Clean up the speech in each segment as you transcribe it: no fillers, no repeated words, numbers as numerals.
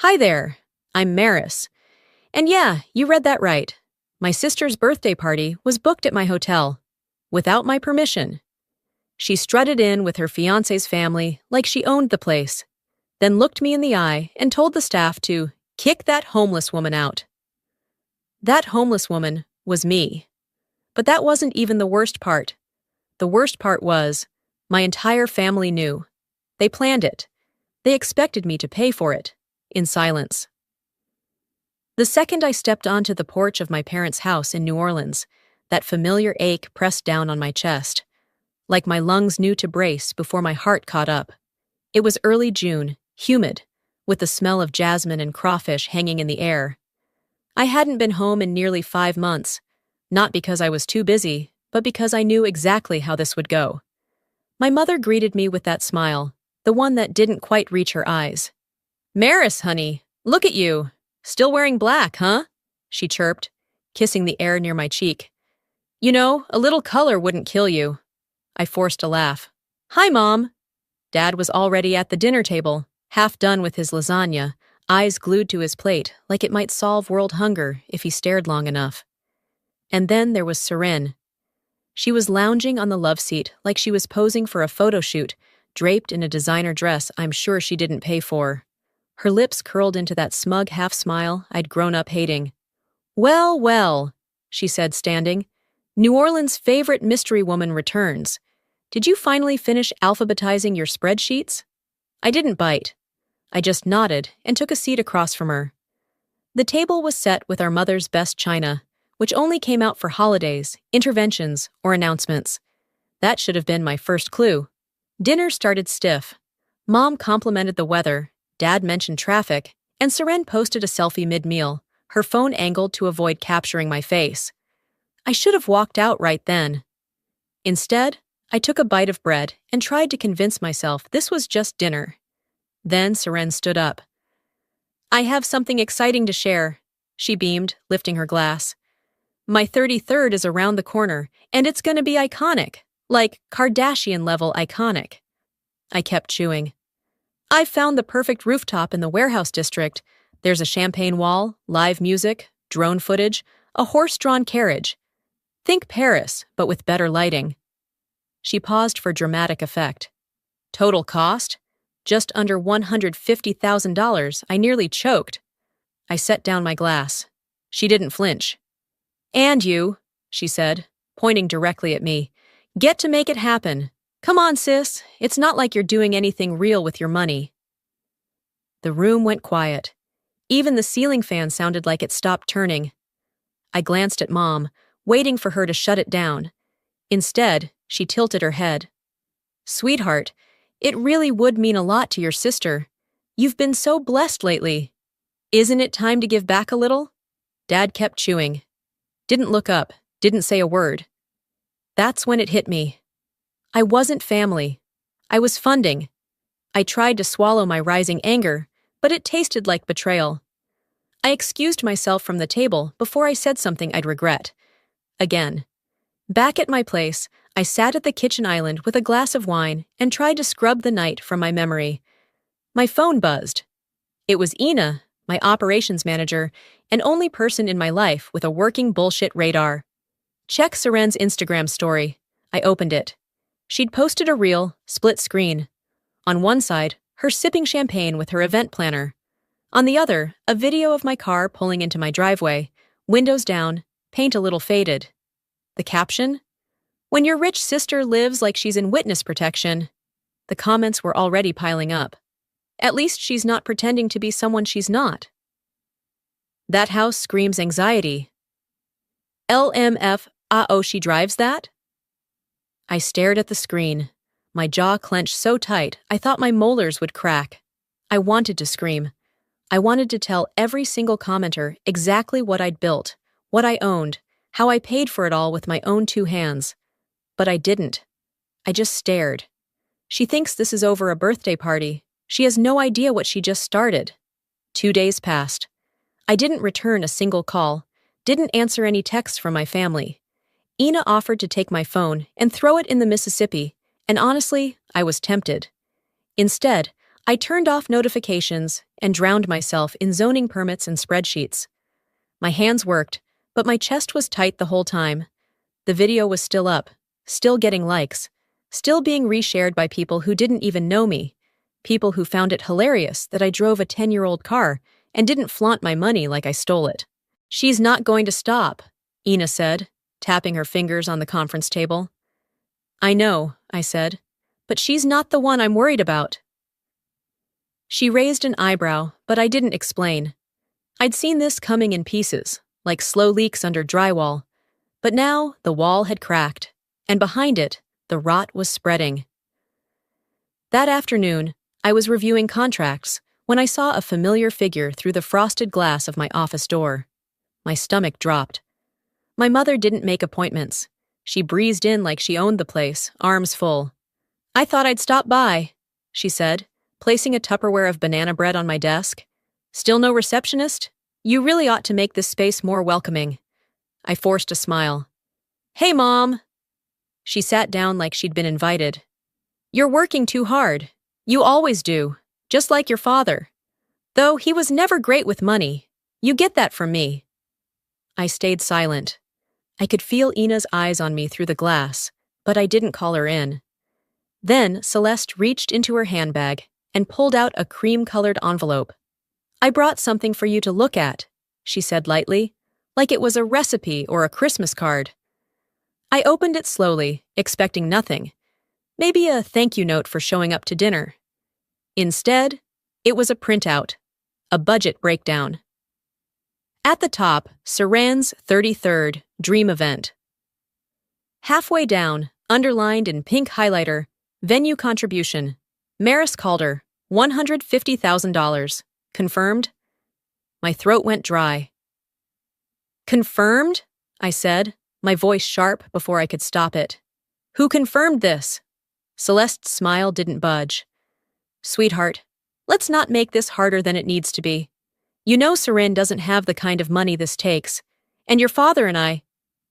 Hi there, I'm Maris. And yeah, you read that right. My sister's birthday party was booked at my hotel, without my permission. She strutted in with her fiancé's family like she owned the place, then looked me in the eye and told the staff to kick that homeless woman out. That homeless woman was me. But that wasn't even the worst part. The worst part was, my entire family knew. They planned it. They expected me to pay for it, in silence. The second I stepped onto the porch of my parents' house in New Orleans, that familiar ache pressed down on my chest, like my lungs knew to brace before my heart caught up. It was early June, humid, with the smell of jasmine and crawfish hanging in the air. I hadn't been home in nearly 5 months, not because I was too busy, but because I knew exactly how this would go. My mother greeted me with that smile, the one that didn't quite reach her eyes. "Maris, honey, look at you. Still wearing black, huh?" she chirped, kissing the air near my cheek. "You know, a little color wouldn't kill you." I forced a laugh. "Hi, Mom." Dad was already at the dinner table, half done with his lasagna, eyes glued to his plate like it might solve world hunger if he stared long enough. And then there was Seren. She was lounging on the love seat like she was posing for a photo shoot, draped in a designer dress I'm sure she didn't pay for. Her lips curled into that smug half-smile I'd grown up hating. "Well, well," she said, standing. "New Orleans' favorite mystery woman returns. Did you finally finish alphabetizing your spreadsheets?" I didn't bite. I just nodded and took a seat across from her. The table was set with our mother's best china, which only came out for holidays, interventions, or announcements. That should have been my first clue. Dinner started stiff. Mom complimented the weather, Dad mentioned traffic, and Seren posted a selfie mid-meal, her phone angled to avoid capturing my face. I should have walked out right then. Instead, I took a bite of bread and tried to convince myself this was just dinner. Then Seren stood up. "I have something exciting to share," she beamed, lifting her glass. "My 33rd is around the corner, and it's gonna be iconic, like Kardashian-level iconic." I kept chewing. "I found the perfect rooftop in the warehouse district. There's a champagne wall, live music, drone footage, a horse-drawn carriage. Think Paris, but with better lighting." She paused for dramatic effect. "Total cost? Just under $150,000. I nearly choked. I set down my glass. She didn't flinch. "And you," she said, pointing directly at me. "Get to make it happen. Come on, sis. It's not like you're doing anything real with your money." The room went quiet. Even the ceiling fan sounded like it stopped turning. I glanced at Mom, waiting for her to shut it down. Instead, she tilted her head. "Sweetheart, it really would mean a lot to your sister. You've been so blessed lately. Isn't it time to give back a little?" Dad kept chewing. Didn't look up, didn't say a word. That's when it hit me. I wasn't family. I was funding. I tried to swallow my rising anger, but it tasted like betrayal. I excused myself from the table before I said something I'd regret. Again. Back at my place, I sat at the kitchen island with a glass of wine and tried to scrub the night from my memory. My phone buzzed. It was Ina, my operations manager, and only person in my life with a working bullshit radar. "Check Seren's Instagram story." I opened it. She'd posted a reel, split screen. On one side, her sipping champagne with her event planner. On the other, a video of my car pulling into my driveway, windows down, paint a little faded. The caption? "When your rich sister lives like she's in witness protection." The comments were already piling up. At least she's not pretending to be someone she's not. That house screams anxiety. LMF, she drives that? I stared at the screen, my jaw clenched so tight I thought my molars would crack. I wanted to scream. I wanted to tell every single commenter exactly what I'd built, what I owned, how I paid for it all with my own 2 hands. But I didn't. I just stared. She thinks this is over a birthday party. She has no idea what she just started. 2 days passed. I didn't return a single call, didn't answer any texts from my family. Ina offered to take my phone and throw it in the Mississippi, and honestly, I was tempted. Instead, I turned off notifications and drowned myself in zoning permits and spreadsheets. My hands worked, but my chest was tight the whole time. The video was still up, still getting likes, still being reshared by people who didn't even know me, people who found it hilarious that I drove a 10-year-old car and didn't flaunt my money like I stole it. "She's not going to stop," Ina said, tapping her fingers on the conference table. "I know," I said, "but she's not the one I'm worried about." She raised an eyebrow, but I didn't explain. I'd seen this coming in pieces, like slow leaks under drywall, but now the wall had cracked, and behind it, the rot was spreading. That afternoon, I was reviewing contracts when I saw a familiar figure through the frosted glass of my office door. My stomach dropped. My mother didn't make appointments. She breezed in like she owned the place, arms full. "I thought I'd stop by," she said, placing a Tupperware of banana bread on my desk. "Still no receptionist? You really ought to make this space more welcoming." I forced a smile. "Hey, Mom." She sat down like she'd been invited. "You're working too hard. You always do, just like your father. Though he was never great with money. You get that from me." I stayed silent. I could feel Ina's eyes on me through the glass, but I didn't call her in. Then Celeste reached into her handbag and pulled out a cream-colored envelope. "I brought something for you to look at," she said lightly, like it was a recipe or a Christmas card. I opened it slowly, expecting nothing. Maybe a thank you note for showing up to dinner. Instead, it was a printout, a budget breakdown. At the top, Saran's 33rd Dream Event. Halfway down, underlined in pink highlighter, venue contribution, Maris Calder, $150,000. Confirmed? My throat went dry. "Confirmed?" I said, my voice sharp before I could stop it. "Who confirmed this?" Celeste's smile didn't budge. "Sweetheart, let's not make this harder than it needs to be. You know Saran doesn't have the kind of money this takes, and your father and I,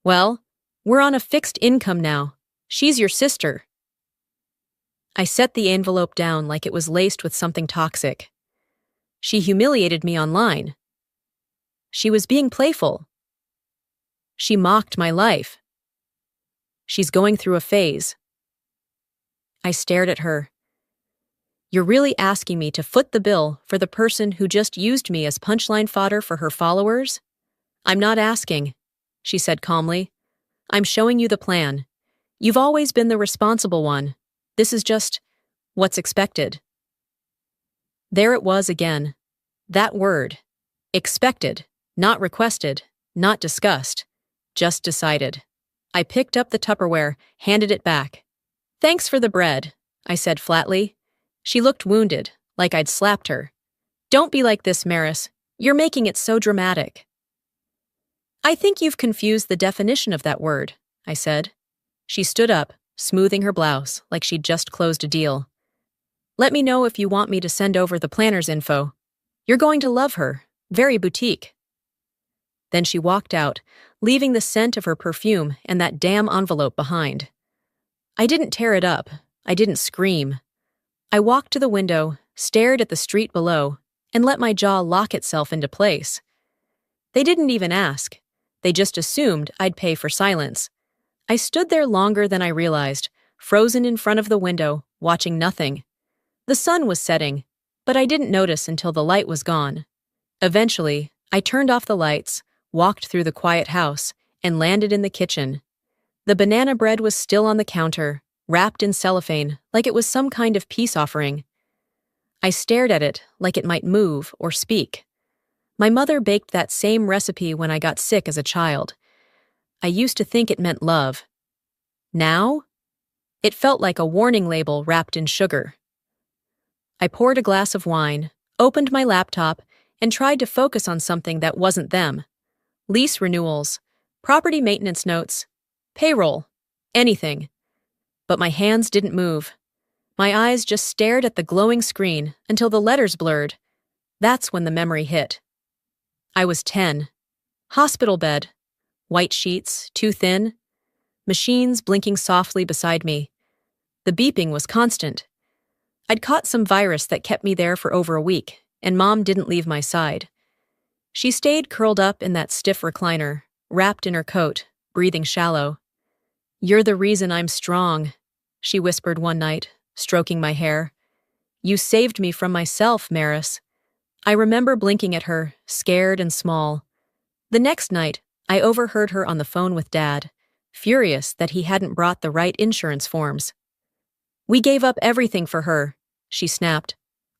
well, we're on a fixed income now. She's your sister." I set the envelope down like it was laced with something toxic. She humiliated me online. She was being playful. She mocked my life. She's going through a phase. I stared at her. "You're really asking me to foot the bill for the person who just used me as punchline fodder for her followers?" "I'm not asking," she said calmly. "I'm showing you the plan. You've always been the responsible one. This is just what's expected." There it was again. That word. Expected, not requested, not discussed, just decided. I picked up the Tupperware, handed it back. "Thanks for the bread," I said flatly. She looked wounded, like I'd slapped her. "Don't be like this, Maris. You're making it so dramatic." "I think you've confused the definition of that word," I said. She stood up, smoothing her blouse like she'd just closed a deal. "Let me know if you want me to send over the planner's info. You're going to love her. Very boutique." Then she walked out, leaving the scent of her perfume and that damn envelope behind. I didn't tear it up. I didn't scream. I walked to the window, stared at the street below, and let my jaw lock itself into place. They didn't even ask. They just assumed I'd pay for silence. I stood there longer than I realized, frozen in front of the window, watching nothing. The sun was setting, but I didn't notice until the light was gone. Eventually, I turned off the lights, walked through the quiet house, and landed in the kitchen. The banana bread was still on the counter, wrapped in cellophane like it was some kind of peace offering. I stared at it like it might move or speak. My mother baked that same recipe when I got sick as a child. I used to think it meant love. Now? It felt like a warning label wrapped in sugar. I poured a glass of wine, opened my laptop, and tried to focus on something that wasn't them. Lease renewals, property maintenance notes, payroll, anything. But my hands didn't move. My eyes just stared at the glowing screen until the letters blurred. That's when the memory hit. I was 10. Hospital bed. White sheets, too thin. Machines blinking softly beside me. The beeping was constant. I'd caught some virus that kept me there for over a week, and Mom didn't leave my side. She stayed curled up in that stiff recliner, wrapped in her coat, breathing shallow. "You're the reason I'm strong," she whispered one night, stroking my hair. "You saved me from myself, Maris." I remember blinking at her, scared and small. The next night, I overheard her on the phone with Dad, furious that he hadn't brought the right insurance forms. "We gave up everything for her," she snapped.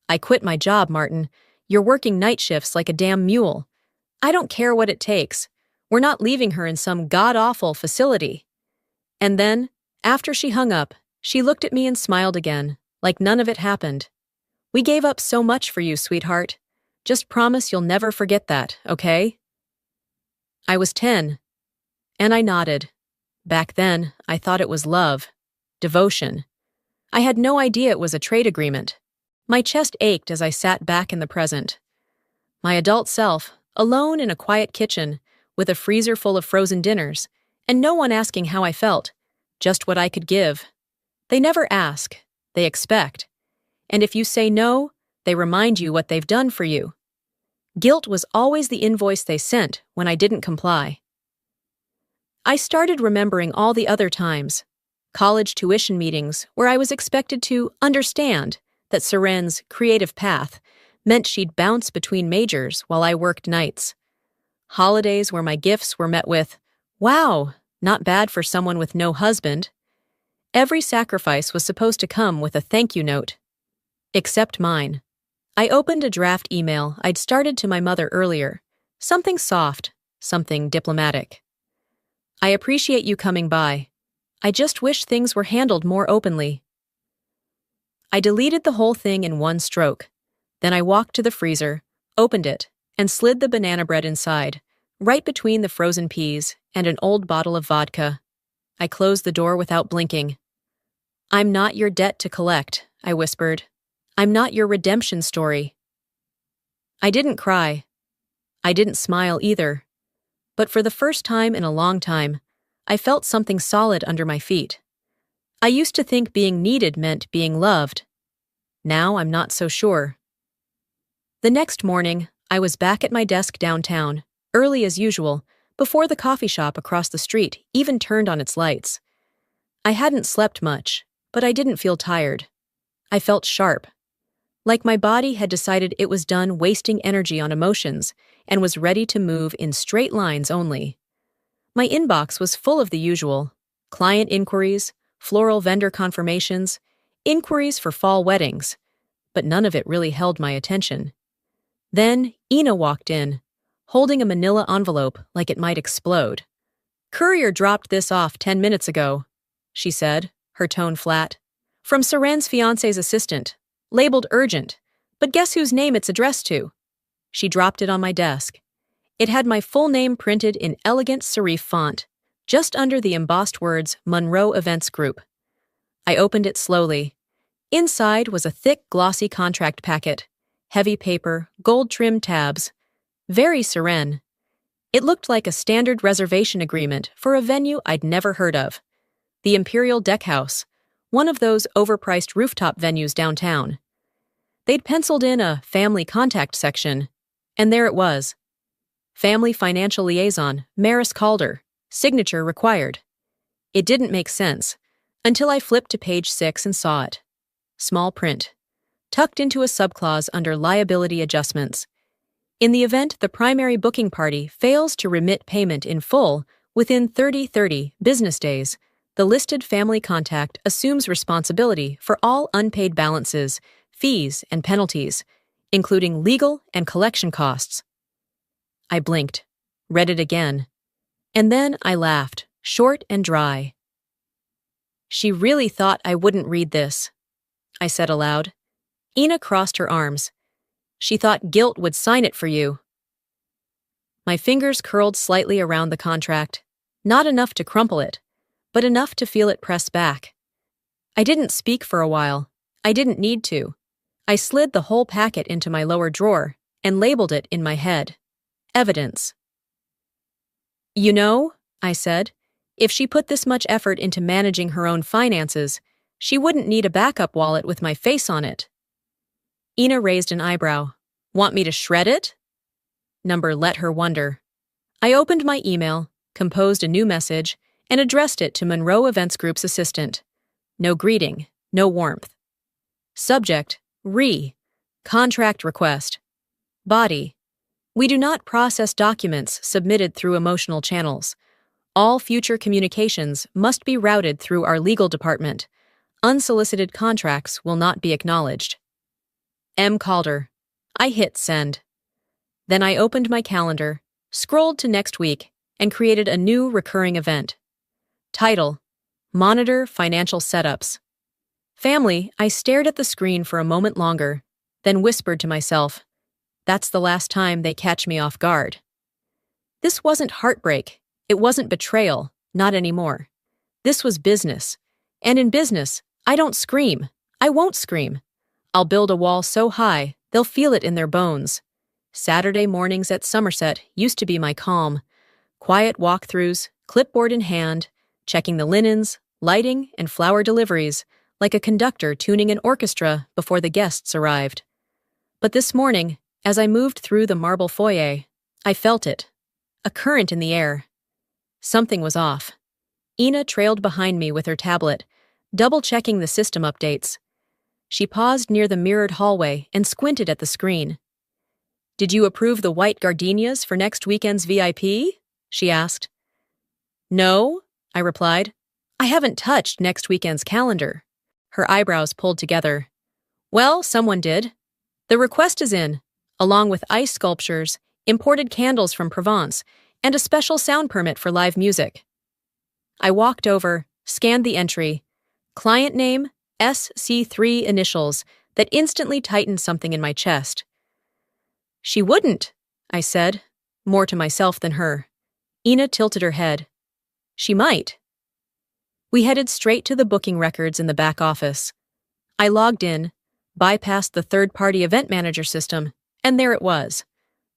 "I quit my job, Martin. You're working night shifts like a damn mule. I don't care what it takes. We're not leaving her in some god-awful facility." And then, after she hung up, she looked at me and smiled again, like none of it happened. "We gave up so much for you, sweetheart. Just promise you'll never forget that, okay?" I was 10, and I nodded. Back then, I thought it was love, devotion. I had no idea it was a trade agreement. My chest ached as I sat back in the present. My adult self, alone in a quiet kitchen, with a freezer full of frozen dinners, and no one asking how I felt, just what I could give. They never ask, they expect. And if you say no, they remind you what they've done for you. Guilt was always the invoice they sent when I didn't comply. I started remembering all the other times. College tuition meetings where I was expected to understand that Seren's creative path meant she'd bounce between majors while I worked nights. Holidays where my gifts were met with, "Wow, not bad for someone with no husband." Every sacrifice was supposed to come with a thank you note. Except mine. I opened a draft email I'd started to my mother earlier. Something soft, something diplomatic. "I appreciate you coming by. I just wish things were handled more openly." I deleted the whole thing in one stroke. Then I walked to the freezer, opened it, and slid the banana bread inside, right between the frozen peas and an old bottle of vodka. I closed the door without blinking. "I'm not your debt to collect," I whispered. "I'm not your redemption story." I didn't cry. I didn't smile either. But for the first time in a long time, I felt something solid under my feet. I used to think being needed meant being loved. Now I'm not so sure. The next morning, I was back at my desk downtown, early as usual, before the coffee shop across the street even turned on its lights. I hadn't slept much, but I didn't feel tired. I felt sharp. Like my body had decided it was done wasting energy on emotions and was ready to move in straight lines only. My inbox was full of the usual: client inquiries, floral vendor confirmations, inquiries for fall weddings, but none of it really held my attention. Then Ina walked in, holding a manila envelope like it might explode. "Courier dropped this off 10 minutes ago," she said, her tone flat. "From Saran's fiance's assistant. Labeled urgent, but guess whose name it's addressed to?" She dropped it on my desk. It had my full name printed in elegant serif font, just under the embossed words Monroe Events Group. I opened it slowly. Inside was a thick, glossy contract packet, heavy paper, gold-trimmed tabs. Very Seren. It looked like a standard reservation agreement for a venue I'd never heard of. The Imperial Deckhouse, one of those overpriced rooftop venues downtown. They'd penciled in a family contact section, and there it was. Family Financial Liaison, Maris Calder, signature required. It didn't make sense, until I flipped to page 6 and saw it. Small print, tucked into a subclause under liability adjustments. In the event the primary booking party fails to remit payment in full within 30 business days, the listed family contact assumes responsibility for all unpaid balances, fees, and penalties, including legal and collection costs. I blinked, read it again, and then I laughed, short and dry. "She really thought I wouldn't read this," I said aloud. Ina crossed her arms. "She thought guilt would sign it for you." My fingers curled slightly around the contract, not enough to crumple it, but enough to feel it press back. I didn't speak for a while. I didn't need to. I slid the whole packet into my lower drawer and labeled it in my head. Evidence. "You know," I said, "if she put this much effort into managing her own finances, She wouldn't need a backup wallet with my face on it. Ina raised an eyebrow. Want me to shred it? Number let her wonder. I opened my email, composed a new message, and addressed it to Monroe Events Group's assistant. No greeting, no warmth. Subject, contract request. Body, we do not process documents submitted through emotional channels. All future communications must be routed through our legal department. Unsolicited contracts will not be acknowledged. M. Calder. I hit send. Then I opened my calendar, scrolled to next week, and created a new recurring event. Title: Monitor Financial Setups. Family, I stared at the screen for a moment longer, then whispered to myself, that's the last time they catch me off guard. This wasn't heartbreak. It wasn't betrayal. Not anymore. This was business. And in business, I don't scream. I won't scream. I'll build a wall so high, they'll feel it in their bones. Saturday mornings at Somerset used to be my calm. Quiet walkthroughs, clipboard in hand, checking the linens, lighting, and flower deliveries, like a conductor tuning an orchestra before the guests arrived. But this morning, as I moved through the marble foyer, I felt it. A current in the air. Something was off. Ina trailed behind me with her tablet, double-checking the system updates. She paused near the mirrored hallway and squinted at the screen. Did you approve the white gardenias for next weekend's VIP? She asked. No, I replied. I haven't touched next weekend's calendar. Her eyebrows pulled together. Well, someone did. The request is in, along with ice sculptures, imported candles from Provence, and a special sound permit for live music. I walked over, scanned the entry. Client name, SC3 initials, that instantly tightened something in my chest. She wouldn't, I said, more to myself than her. Ina tilted her head. She might. We headed straight to the booking records in the back office. I logged in, bypassed the third-party event manager system, and there it was.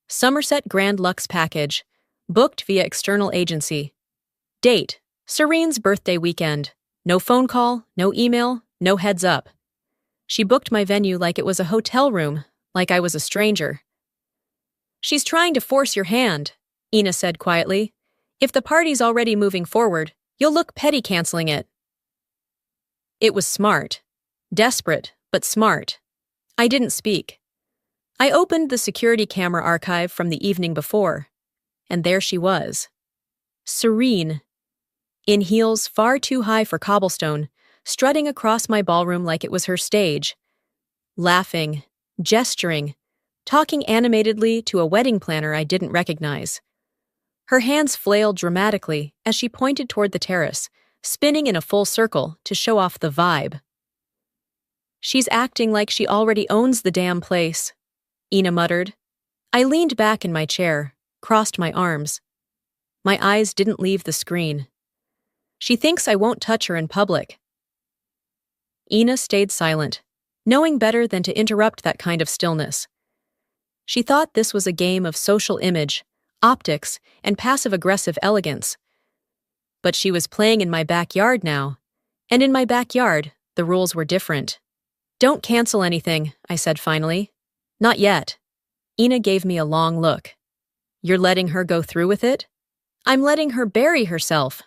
Somerset Grand Lux package, booked via external agency. Date, Serene's birthday weekend. No phone call, no email, no heads up. She booked my venue like it was a hotel room, like I was a stranger. She's trying to force your hand, Ina said quietly. If the party's already moving forward, you'll look petty canceling it. It was smart. Desperate, but smart. I didn't speak. I opened the security camera archive from the evening before, and there she was. Serene. In heels far too high for cobblestone, strutting across my ballroom like it was her stage. Laughing, gesturing, talking animatedly to a wedding planner I didn't recognize. Her hands flailed dramatically as she pointed toward the terrace, spinning in a full circle to show off the vibe. She's acting like she already owns the damn place, Ina muttered. I leaned back in my chair, crossed my arms. My eyes didn't leave the screen. She thinks I won't touch her in public. Ina stayed silent, knowing better than to interrupt that kind of stillness. She thought this was a game of social image, optics, and passive-aggressive elegance. But she was playing in my backyard now, and in my backyard, the rules were different. Don't cancel anything, I said finally. Not yet. Ina gave me a long look. You're letting her go through with it? I'm letting her bury herself.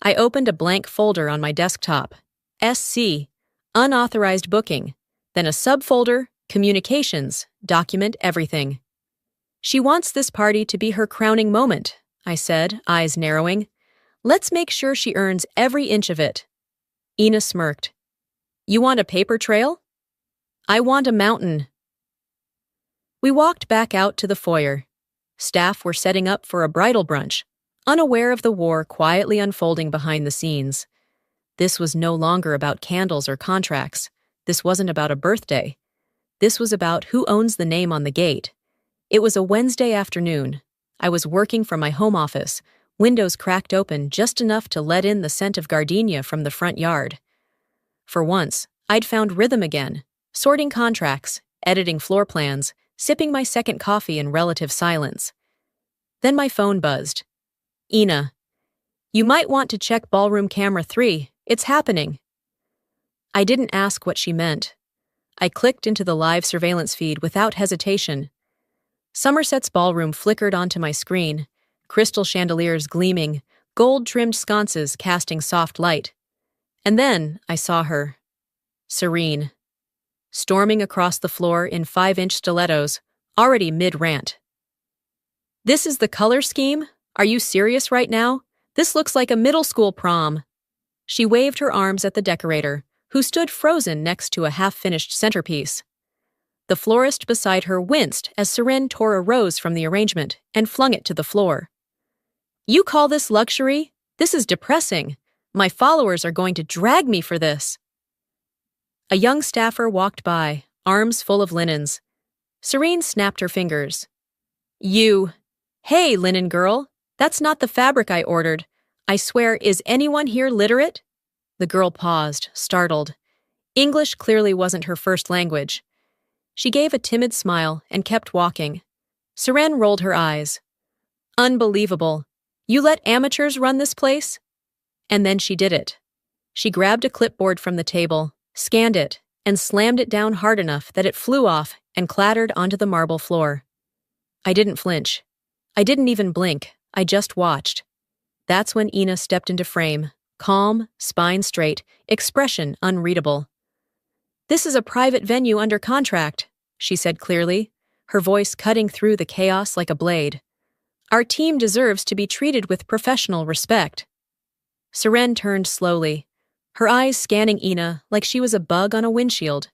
I opened a blank folder on my desktop. SC, unauthorized booking, then a subfolder, communications, document everything. She wants this party to be her crowning moment, I said, eyes narrowing. Let's make sure she earns every inch of it. Ina smirked. You want a paper trail? I want a mountain. We walked back out to the foyer. Staff were setting up for a bridal brunch, unaware of the war quietly unfolding behind the scenes. This was no longer about candles or contracts. This wasn't about a birthday. This was about who owns the name on the gate. It was a Wednesday afternoon. I was working from my home office, windows cracked open just enough to let in the scent of gardenia from the front yard. For once, I'd found rhythm again, sorting contracts, editing floor plans, sipping my second coffee in relative silence. Then my phone buzzed. Ina, you might want to check ballroom camera 3. It's happening. I didn't ask what she meant. I clicked into the live surveillance feed without hesitation. Somerset's ballroom flickered onto my screen, crystal chandeliers gleaming, gold-trimmed sconces casting soft light. And then I saw her. Serene. Storming across the floor in 5-inch stilettos, already mid-rant. "This is the color scheme? Are you serious right now? This looks like a middle school prom." She waved her arms at the decorator, who stood frozen next to a half-finished centerpiece. The florist beside her winced as Seren tore a rose from the arrangement and flung it to the floor. "You call this luxury? This is depressing. My followers are going to drag me for this." A young staffer walked by, arms full of linens. Serene snapped her fingers. Hey, linen girl, that's not the fabric I ordered. I swear, is anyone here literate?" The girl paused, startled. English clearly wasn't her first language. She gave a timid smile and kept walking. Seren rolled her eyes. "Unbelievable. You let amateurs run this place?" And then she did it. She grabbed a clipboard from the table, scanned it, and slammed it down hard enough that it flew off and clattered onto the marble floor. I didn't flinch. I didn't even blink. I just watched. That's when Ina stepped into frame, calm, spine straight, expression unreadable. "This is a private venue under contract," she said clearly, her voice cutting through the chaos like a blade. "Our team deserves to be treated with professional respect." Seren turned slowly, her eyes scanning Ina like she was a bug on a windshield.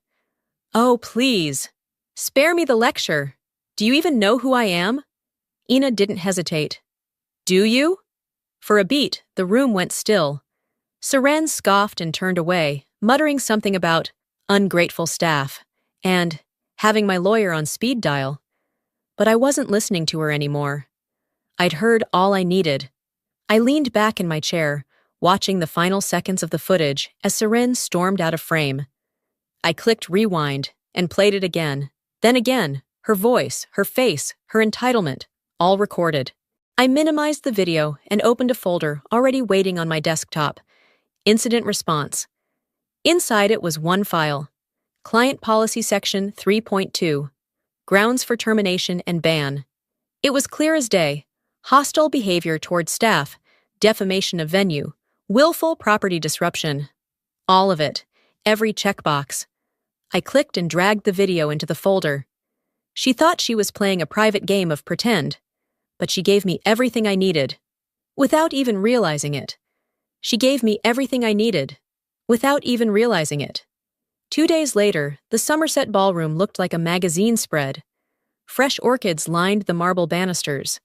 "Oh, please. Spare me the lecture. Do you even know who I am?" Ina didn't hesitate. "Do you?" For a beat, the room went still. Seren scoffed and turned away, muttering something about ungrateful staff and having my lawyer on speed dial. But I wasn't listening to her anymore. I'd heard all I needed. I leaned back in my chair, watching the final seconds of the footage as Seren stormed out of frame. I clicked rewind and played it again, then again, her voice, her face, her entitlement, all recorded. I minimized the video and opened a folder already waiting on my desktop. Incident response. Inside it was one file. Client Policy Section 3.2. Grounds for termination and ban. It was clear as day. Hostile behavior toward staff, defamation of venue, willful property disruption. All of it. Every checkbox. I clicked and dragged the video into the folder. She thought she was playing a private game of pretend, but she gave me everything I needed, without even realizing it. She gave me everything I needed, without even realizing it. 2 days later, the Somerset ballroom looked like a magazine spread. Fresh orchids lined the marble banisters.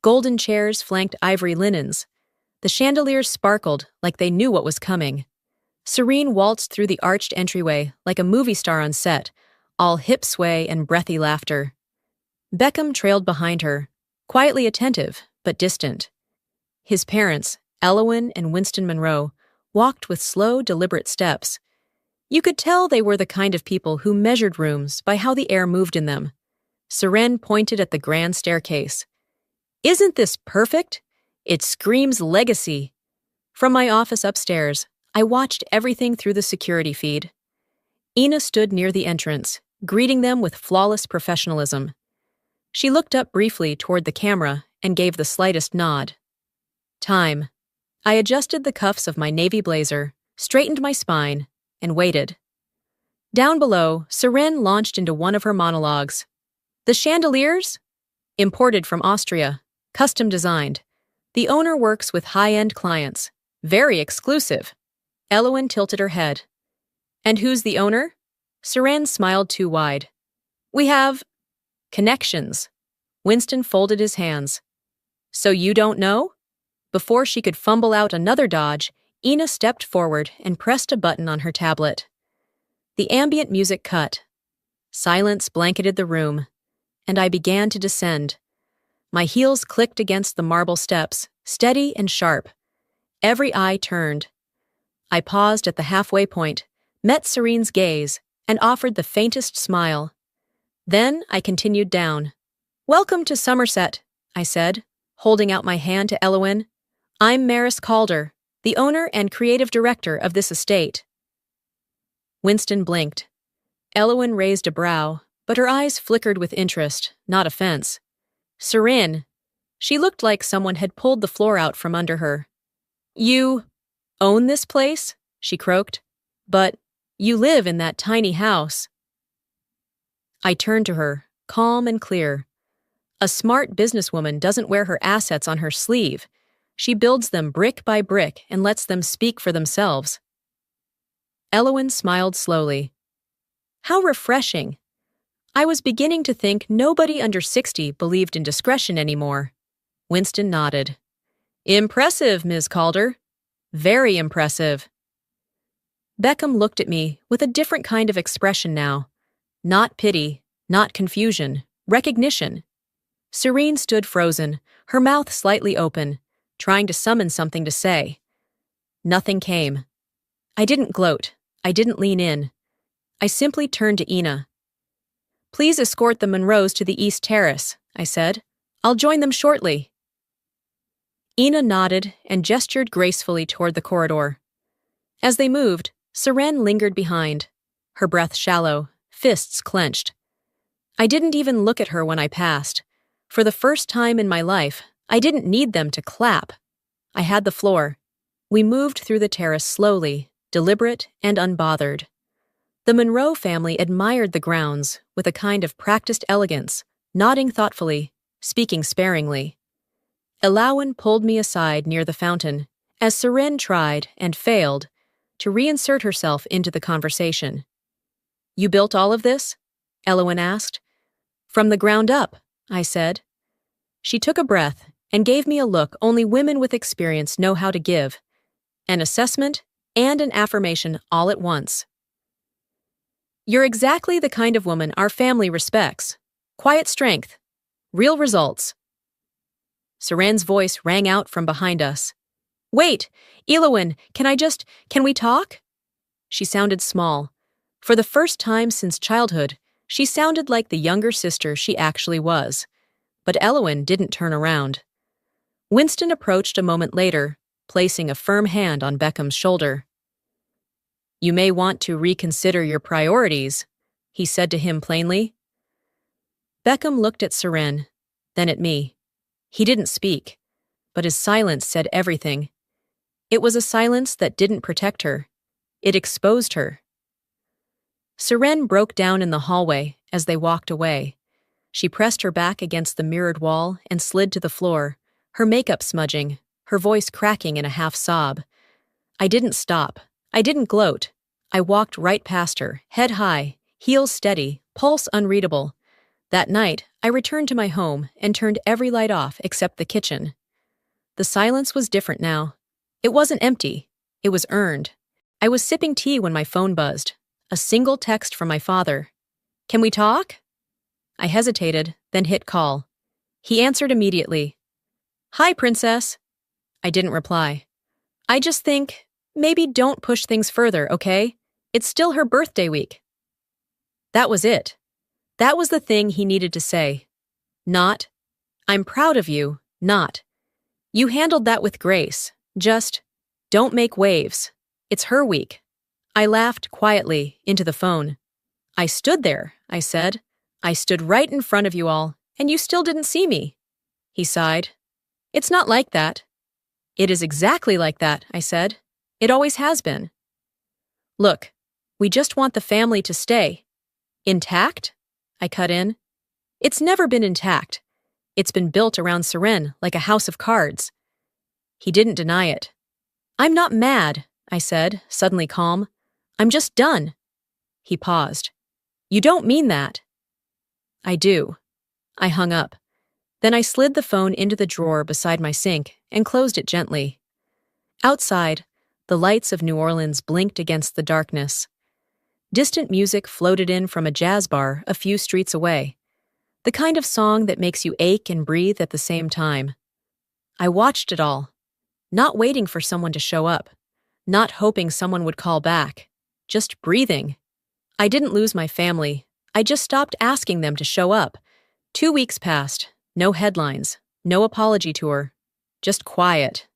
Golden chairs flanked ivory linens. The chandeliers sparkled like they knew what was coming. Serene waltzed through the arched entryway like a movie star on set, all hip sway and breathy laughter. Beckham trailed behind her, quietly attentive, but distant. His parents, Elowyn and Winston Monroe, walked with slow, deliberate steps. You could tell they were the kind of people who measured rooms by how the air moved in them. Seren pointed at the grand staircase. "Isn't this perfect? It screams legacy." From my office upstairs, I watched everything through the security feed. Ina stood near the entrance, greeting them with flawless professionalism. She looked up briefly toward the camera and gave the slightest nod. Time. I adjusted the cuffs of my navy blazer, straightened my spine, and waited. Down below, Seren launched into one of her monologues. "The chandeliers? Imported from Austria, custom designed. The owner works with high-end clients. Very exclusive." Elowyn tilted her head. "And who's the owner?" Seren smiled too wide. "We have connections." Winston folded his hands. "So you don't know?" Before she could fumble out another dodge, Ina stepped forward and pressed a button on her tablet. The ambient music cut. Silence blanketed the room, and I began to descend. My heels clicked against the marble steps, steady and sharp. Every eye turned. I paused at the halfway point, met Serene's gaze, and offered the faintest smile. Then I continued down. "Welcome to Somerset," I said, holding out my hand to Elowyn. "I'm Maris Calder, the owner and creative director of this estate." Winston blinked. Elowen raised a brow, but her eyes flickered with interest, not offense. Serin. She looked like someone had pulled the floor out from under her. You own this place? She croaked. But you live in that tiny house. I turned to her, calm and clear. A smart businesswoman doesn't wear her assets on her sleeve. She builds them brick by brick and lets them speak for themselves. Elowen smiled slowly. How refreshing. I was beginning to think nobody under 60 believed in discretion anymore. Winston nodded. Impressive, Ms. Calder. Very impressive. Beckham looked at me with a different kind of expression now. Not pity, not confusion, recognition. Serene stood frozen, her mouth slightly open, trying to summon something to say. Nothing came. I didn't gloat. I didn't lean in. I simply turned to Ina. Please escort the Monroes to the East Terrace, I said. I'll join them shortly. Ina nodded and gestured gracefully toward the corridor. As they moved, Seren lingered behind, her breath shallow, fists clenched. I didn't even look at her when I passed. For the first time in my life, I didn't need them to clap. I had the floor. We moved through the terrace slowly, deliberate and unbothered. The Monroe family admired the grounds with a kind of practiced elegance, nodding thoughtfully, speaking sparingly. Elowen pulled me aside near the fountain, as Seren tried, and failed, to reinsert herself into the conversation. You built all of this? Elowen asked. From the ground up, I said. She took a breath and gave me a look only women with experience know how to give. An assessment and an affirmation all at once. You're exactly the kind of woman our family respects. Quiet strength. Real results. Seren's voice rang out from behind us. Wait, Elowen, can we talk? She sounded small. For the first time since childhood, she sounded like the younger sister she actually was. But Elowen didn't turn around. Winston approached a moment later, placing a firm hand on Beckham's shoulder. You may want to reconsider your priorities, he said to him plainly. Beckham looked at Seren, then at me. He didn't speak, but his silence said everything. It was a silence that didn't protect her. It exposed her. Seren broke down in the hallway as they walked away. She pressed her back against the mirrored wall and slid to the floor, her makeup smudging, her voice cracking in a half-sob. I didn't stop. I didn't gloat. I walked right past her, head high, heels steady, pulse unreadable. That night, I returned to my home and turned every light off except the kitchen. The silence was different now. It wasn't empty. It was earned. I was sipping tea when my phone buzzed. A single text from my father. Can we talk? I hesitated, then hit call. He answered immediately. Hi, Princess. I didn't reply. I just think, maybe don't push things further, okay? It's still her birthday week. That was it. That was the thing he needed to say. Not, I'm proud of you, not. You handled that with grace. Just, don't make waves. It's her week. I laughed quietly into the phone. I stood there, I said. I stood right in front of you all, and you still didn't see me. He sighed. It's not like that. It is exactly like that, I said. It always has been. Look, we just want the family to stay. Intact? I cut in. It's never been intact. It's been built around Seren like a house of cards. He didn't deny it. I'm not mad, I said, suddenly calm. I'm just done. He paused. You don't mean that. I do. I hung up. Then I slid the phone into the drawer beside my sink and closed it gently. Outside, the lights of New Orleans blinked against the darkness. Distant music floated in from a jazz bar a few streets away, the kind of song that makes you ache and breathe at the same time. I watched it all, not waiting for someone to show up, not hoping someone would call back, just breathing. I didn't lose my family. I just stopped asking them to show up. 2 weeks passed, no headlines, no apology tour, just quiet,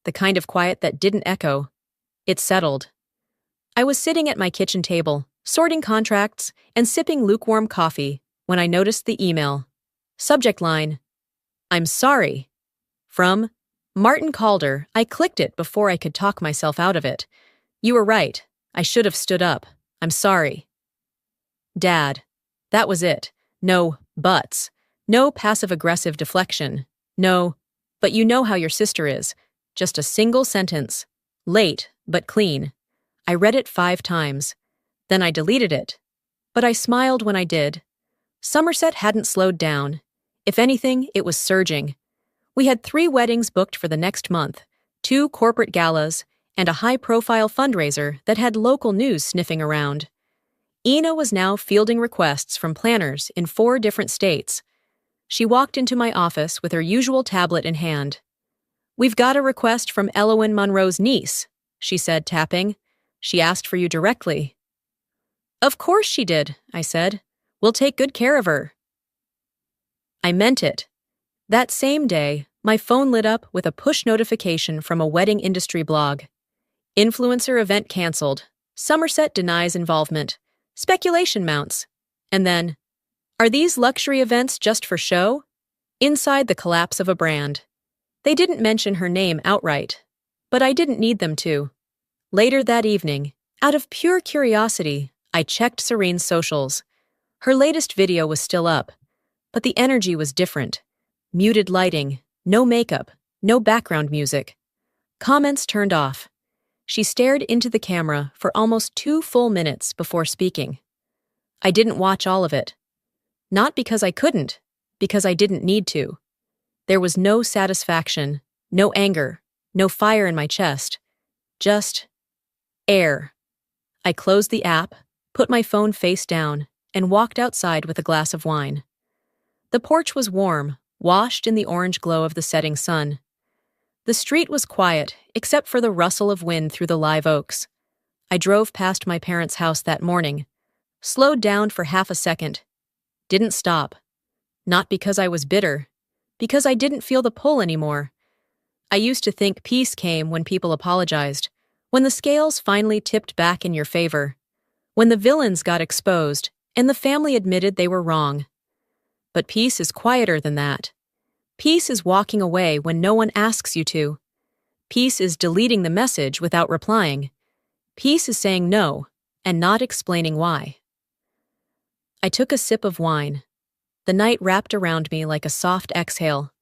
the kind of quiet that didn't echo. It settled. I was sitting at my kitchen table, sorting contracts and sipping lukewarm coffee when I noticed the email. Subject line: I'm sorry. From Martin Calder. I clicked it before I could talk myself out of it. You were right. I should have stood up. I'm sorry. Dad. That was it. No buts. No passive-aggressive deflection. No, but you know how your sister is. Just a single sentence. Late, but clean. I read it 5 times. Then I deleted it. But I smiled when I did. Somerset hadn't slowed down. If anything, it was surging. We had 3 weddings booked for the next month, 2 corporate galas, and a high-profile fundraiser that had local news sniffing around. Ina was now fielding requests from planners in 4 different states. She walked into my office with her usual tablet in hand. We've got a request from Elowen Monroe's niece, she said, tapping. She asked for you directly. Of course she did, I said. We'll take good care of her. I meant it. That same day, my phone lit up with a push notification from a wedding industry blog. Influencer event canceled. Somerset denies involvement. Speculation mounts. And then, are these luxury events just for show? Inside the collapse of a brand. They didn't mention her name outright, but I didn't need them to. Later that evening, out of pure curiosity, I checked Serene's socials. Her latest video was still up, but the energy was different. Muted lighting, no makeup, no background music. Comments turned off. She stared into the camera for almost 2 full minutes before speaking. I didn't watch all of it. Not because I couldn't, because I didn't need to. There was no satisfaction, no anger, no fire in my chest. Just air. I closed the app, put my phone face down, and walked outside with a glass of wine. The porch was warm, washed in the orange glow of the setting sun. The street was quiet, except for the rustle of wind through the live oaks. I drove past my parents' house that morning, slowed down for half a second, didn't stop. Not because I was bitter, because I didn't feel the pull anymore. I used to think peace came when people apologized, when the scales finally tipped back in your favor, when the villains got exposed and the family admitted they were wrong. But peace is quieter than that. Peace is walking away when no one asks you to. Peace is deleting the message without replying. Peace is saying no and not explaining why. I took a sip of wine. The night wrapped around me like a soft exhale.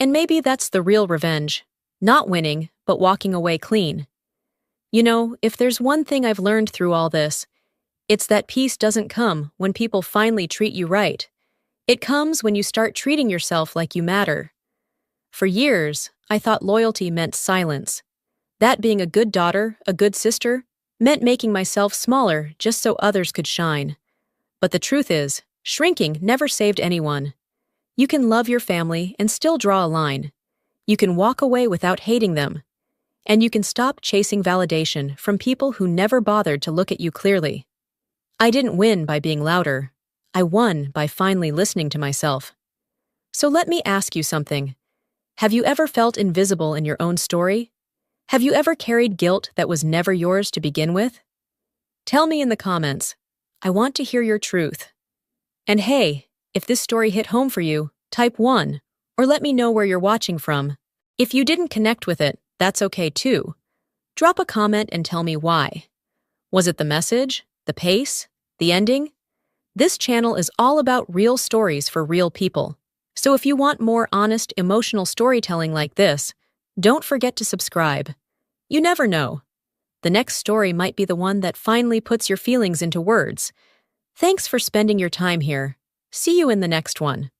And maybe that's the real revenge. Not winning, but walking away clean. You know, if there's one thing I've learned through all this, it's that peace doesn't come when people finally treat you right. It comes when you start treating yourself like you matter. For years, I thought loyalty meant silence. That being a good daughter, a good sister, meant making myself smaller just so others could shine. But the truth is, shrinking never saved anyone. You can love your family and still draw a line. You can walk away without hating them. And you can stop chasing validation from people who never bothered to look at you clearly. I didn't win by being louder. I won by finally listening to myself. So let me ask you something. Have you ever felt invisible in your own story? Have you ever carried guilt that was never yours to begin with? Tell me in the comments. I want to hear your truth. And hey, if this story hit home for you, type 1, or let me know where you're watching from. If you didn't connect with it, that's okay too. Drop a comment and tell me why. Was it the message, the pace, the ending? This channel is all about real stories for real people. So if you want more honest, emotional storytelling like this, don't forget to subscribe. You never know. The next story might be the one that finally puts your feelings into words. Thanks for spending your time here. See you in the next one.